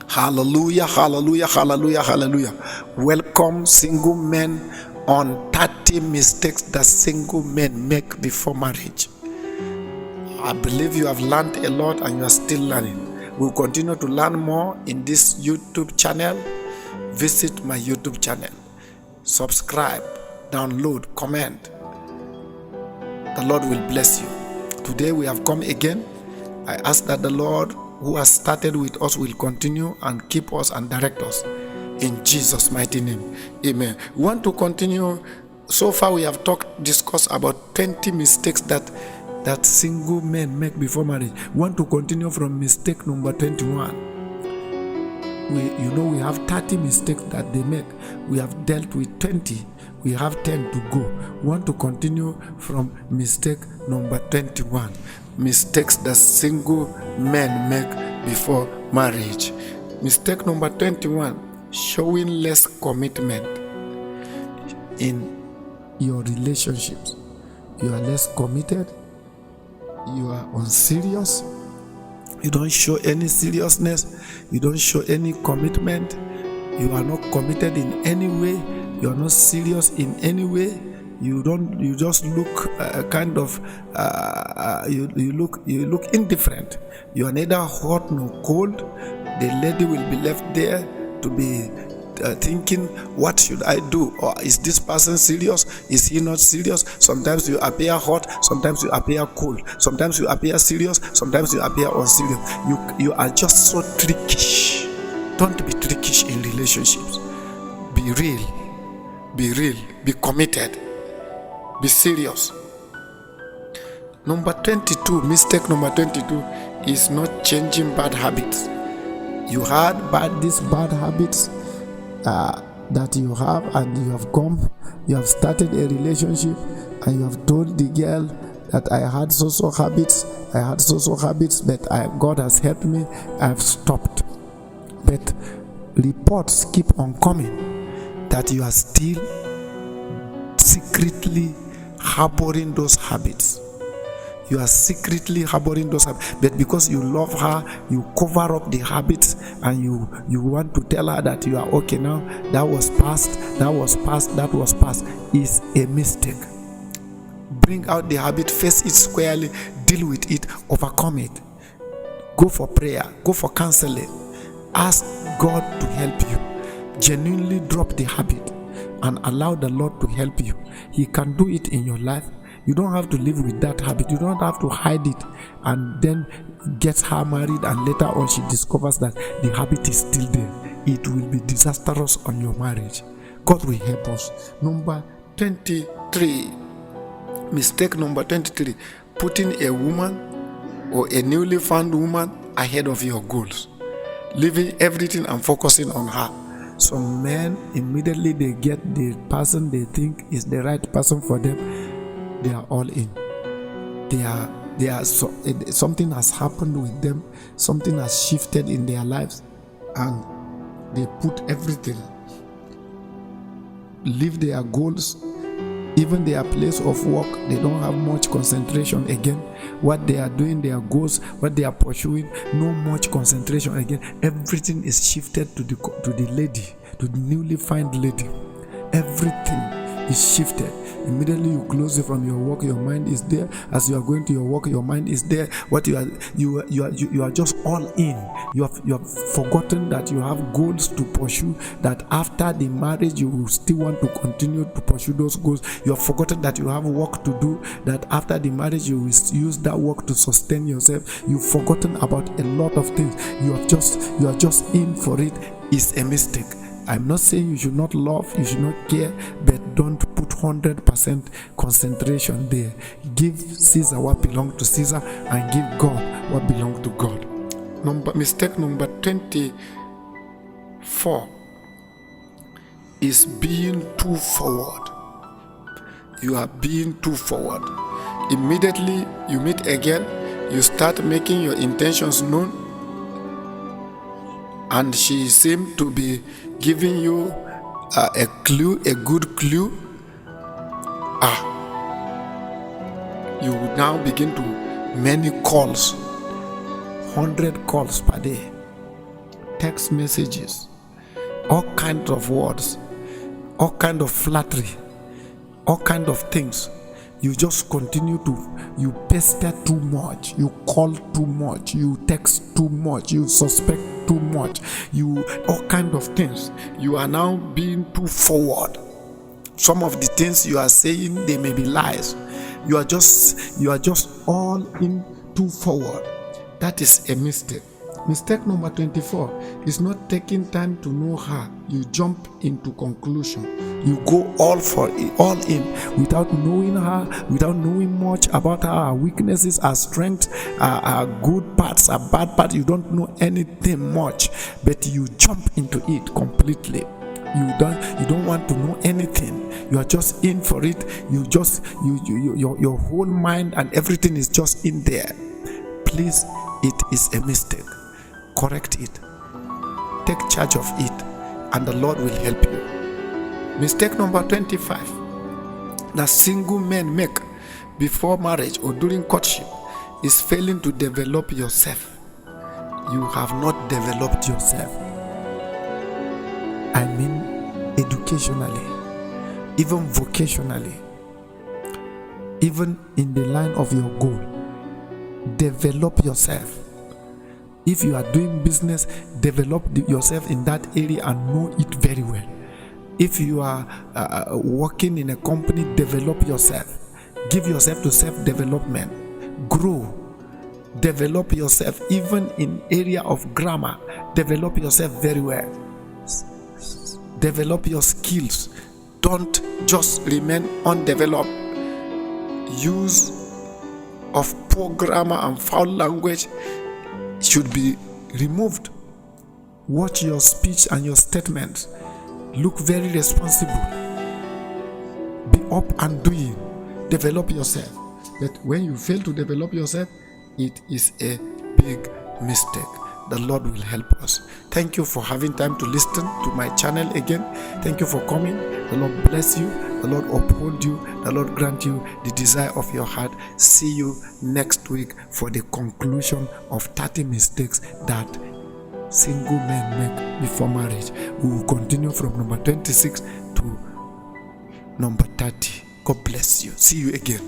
Hallelujah, hallelujah, hallelujah, hallelujah. Welcome, single men, on 30 mistakes that single men make before marriage. I believe you have learned a lot and you are still learning. We'll continue to learn more in this YouTube channel. Visit my YouTube channel. Subscribe, download, comment. The Lord will bless you. Today we have come again. I ask that the Lord who has started with us will continue and keep us and direct us. In Jesus' mighty name. Amen. We want to continue. So far we have discussed about 20 mistakes that single men make before marriage. We want to continue from mistake number 21. We have 30 mistakes that they make. We have dealt with 20. We have 10 to go. We want to continue from mistake number 21. Mistakes that single men make before marriage. Mistake number 21, showing less commitment in your relationships. You are less committed. You are unserious. You don't show any seriousness. You don't show any commitment. You are not committed in any way. You are not serious in any way. You just look you look indifferent. You are neither hot nor cold. The lady will be left there to be thinking, what should I do? Or is this person serious? Is he not serious? Sometimes you appear hot, sometimes you appear cold, sometimes you appear serious, sometimes you appear unserious. You are just so trickish. Don't be trickish in relationships. Be real, be committed, be serious. Number 22, mistake number 22 is not changing bad habits. You had these bad habits that you have, and you have started a relationship, and you have told the girl that I had so habits, but God has helped me, I have stopped. But reports keep on coming that you are still secretly harboring those habits. You are secretly harboring those habits, but because you love her, you cover up the habits, and you want to tell her that you are okay now. That was past. Is a mistake. Bring out the habit, face it squarely, deal with it, overcome it. Go for prayer, go for counseling. Ask God to help you. Genuinely drop the habit and allow the Lord to help you. He can do it in your life. You don't have to live with that habit. You don't have to hide it and then get her married, and later on she discovers that the habit is still there. It will be disastrous on your marriage. God will help us. Number 23. Mistake number 23. Putting a woman or a newly found woman ahead of your goals. Leaving everything and focusing on her. Some men, immediately they get the person they think is the right person for them, they are all in. Something has happened with them, something has shifted in their lives, and they put everything, leave their goals, even their place of work. They don't have much concentration again. What they are doing, their goals, what they are pursuing, no much concentration again. Everything is shifted to the lady, to the newly found lady. Everything is shifted. Immediately you close it from your work, your mind is there. As you are going to your work, your mind is there. What you are just all in. You have forgotten that you have goals to pursue, that after the marriage you will still want to continue to pursue those goals. You have forgotten that you have work to do, that after the marriage you will use that work to sustain yourself. You've forgotten about a lot of things. You are just in for it. It's a mistake. I'm not saying you should not love, you should not care, but don't put 100% concentration there. Give Caesar what belongs to Caesar, and give God what belongs to God. Mistake number 24 is being too forward. You are being too forward. Immediately you meet again, you start making your intentions known, and she seems to be giving you a good clue. You would now begin to many calls, 100 calls per day. text messages, all kinds of words, all kind of flattery, all kind of things. You just continue you pester too much, you call too much, you text too much, you suspect too much, all kind of things. You are now being too forward. Some of the things you are saying, they may be lies. You are just all in too forward. That is a mistake. Mistake number 24 is not taking time to know her. You jump into conclusion. You go all in without knowing her, without knowing much about her weaknesses, her strengths, her good parts, her bad parts. You don't know anything much, but you jump into it completely. You don't want to know anything. You are just in for it. Your whole mind and everything is just in there. Please, it is a mistake. Correct it. Take charge of it, and the Lord will help you. Mistake number 25 that single men make before marriage or during courtship is failing to develop yourself. You have not developed yourself. I mean, educationally, even vocationally, even in the line of your goal. Develop yourself. If you are doing business, develop yourself in that area and know it very well. If you are working in a company, develop yourself. Give yourself to self-development. Grow. Develop yourself. Even in area of grammar, develop yourself very well. Develop your skills. Don't just remain undeveloped. Use of poor grammar and foul language should be removed. Watch your speech and your statements. Look very responsible. Be up and doing. Develop yourself. But when you fail to develop yourself, it is a big mistake. The Lord will help us. Thank you for having time to listen to my channel again. Thank you for coming. The Lord bless you. The Lord uphold you. The Lord grant you the desire of your heart. See you next week for the conclusion of 30 mistakes that single men make before marriage. We will continue from number 26 to number 30. God bless you. See you again.